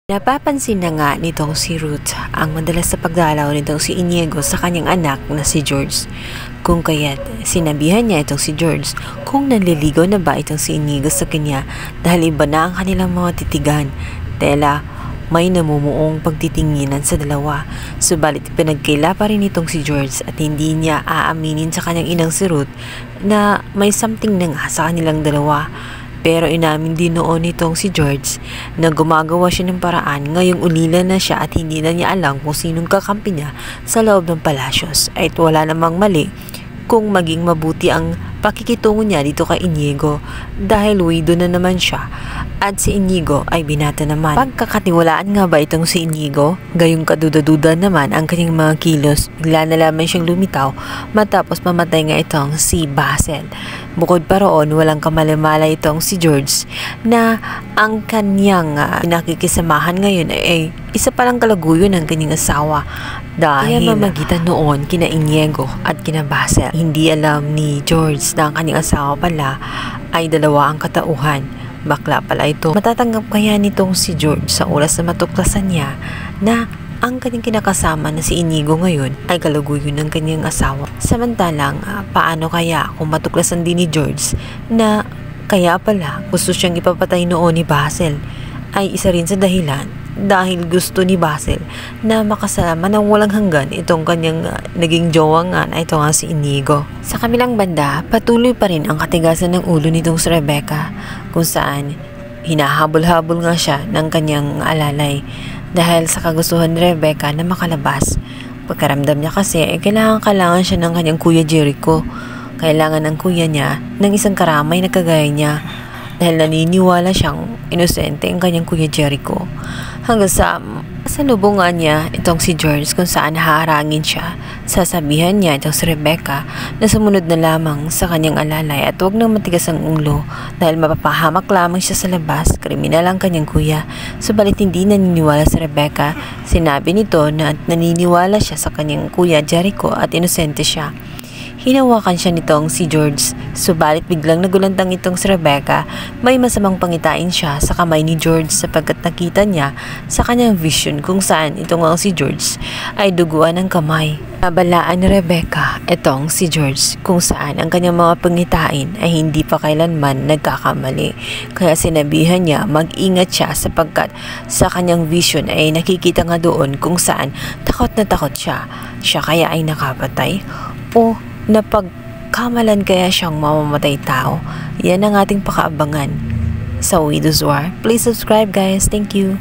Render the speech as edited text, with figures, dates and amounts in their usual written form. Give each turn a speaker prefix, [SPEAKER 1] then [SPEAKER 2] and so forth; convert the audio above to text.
[SPEAKER 1] Napapansin na nga nitong si Ruth ang madalas sa pagdalaw nitong si Inigo sa kanyang anak na si George. Kung kaya't sinabihan niya itong si George kung nanliligaw na ba itong si Inigo sa kanya dahil iba na ang kanilang mga titigan. Tela, may namumuong pagtitinginan sa dalawa. Subalit pinagkaila pa rin itong si George at hindi niya aaminin sa kanyang inang si Ruth na may something na nga sa kanilang dalawa. Pero inamin din noon nitong si George na gumagawa siya ng paraan ngayong ulila na siya at hindi na niya alam kung sinong kakampi niya sa loob ng palasyos. At wala namang mali kung maging mabuti ang pakikitungo niya dito kay Inigo dahil widow na naman siya at si Inigo ay binata naman. Pagkakatiwalaan nga ba itong si Inigo? Gayong kaduda-duda naman ang kanyang mga kilos. Bigla na lamang siyang lumitaw matapos mamatay nga itong si Basil. Bukod pa roon, walang kamalimala itong si George na ang kanyang nakikisamahan ngayon ay isa palang kalaguyo ng kanyang asawa. Dahil mamagitan noon kina Inigo at kina Basil, hindi alam ni George na ang kanyang asawa pala ay dalawa ang katauhan. Bakla pala ito. Matatanggap kaya nitong si George sa oras na matuklasan niya na ang kanyang kinakasama na si Inigo ngayon ay kalaguyo ng kanyang asawa. Samantalang, paano kaya kung matuklasan din ni George na kaya pala gusto siyang ipapatay noon ni Basil ay isa rin sa dahilan dahil gusto ni Basil na makasama ng walang hanggan itong kanyang naging jowa nga na ito nga si Inigo. Sa kamilang banda, patuloy pa rin ang katigasan ng ulo nitong si Rebecca kung saan hinahabol-habol nga siya ng kanyang alalay dahil sa kagustuhan ni Rebecca na makalabas. Pagkaramdam niya kasi kailangan siya ng kanyang kuya Jericho. Kailangan ng kuya niya ng isang karamay na kagaya niya dahil naniniwala siyang inosente ang kanyang kuya Jericho. Hanggang sa lubungan niya itong si George kung saan haharangin siya. Sasabihan niya itong si Rebecca na sumunod na lamang sa kanyang alalay at huwag nang matigas ang ulo dahil mapapahamak lamang siya sa labas. Kriminal ang kanyang kuya. Subalit hindi naniniwala si Rebecca. Sinabi nito na naniniwala siya sa kanyang kuya Jericho at inosente siya. Hinawakan siya nitong si George, subalit biglang nagulantang itong si Rebecca. May masamang pangitain siya sa kamay ni George sapagkat nakita niya sa kanyang vision kung saan itong ang si George ay duguan ng kamay. Nabalaan ni Rebecca itong si George kung saan ang kanyang mga pangitain ay hindi pa kailanman nagkakamali. Kaya sinabihan niya mag-ingat siya sapagkat sa kanyang vision ay nakikita nga doon kung saan takot na takot siya. Siya kaya ay nakapatay o napagkamalan kaya siyang mamamatay tao. Yan ang ating pakaabangan sa Widow's War. Please subscribe guys. Thank you.